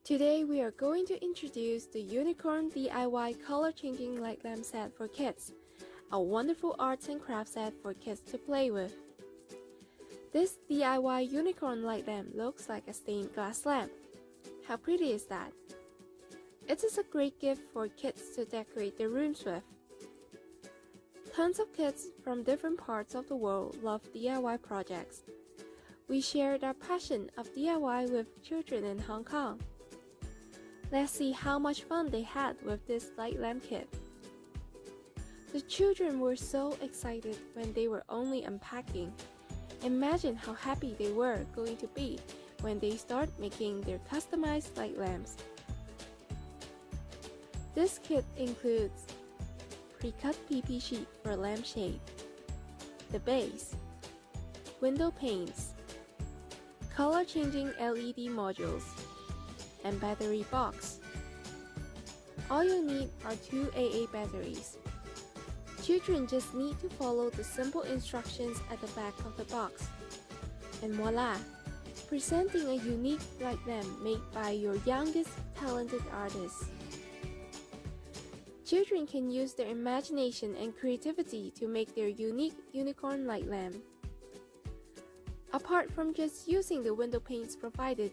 Today we are going to introduce the Unicorn DIY color changing light lamp set for kids, a wonderful arts and crafts set for kids to play with. This DIY unicorn light lamp looks like a stained glass lamp. How pretty is that? It is a great gift for kids to decorate their rooms with. Tons of kids from different parts of the world love DIY projects. We shared our passion of DIY with children in Hong Kong. Let's see how much fun they had with this light lamp kit. The children were so excited when they were only unpacking. Imagine how happy they were going to be when they start making their customized light lamps. This kit includes pre-cut PP sheet for lampshade, the base, window panes, color-changing LED modules, and battery box. All you need are 2 AA batteries. Children just need to follow the simple instructions at the back of the box. And voila! Presenting a unique light lamp made by your youngest talented artist. Children can use their imagination and creativity to make their unique unicorn light lamp. Apart from just using the window panes provided,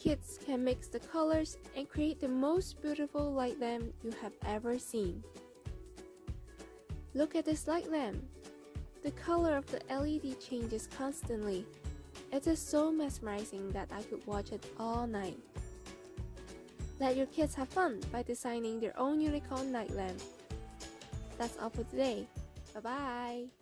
kids can mix the colors and create the most beautiful light lamp you have ever seen. Look at this light lamp. The color of the LED changes constantly. It is so mesmerizing that I could watch it all night. Let your kids have fun by designing their own unicorn light lamp. That's all for today. Bye-bye!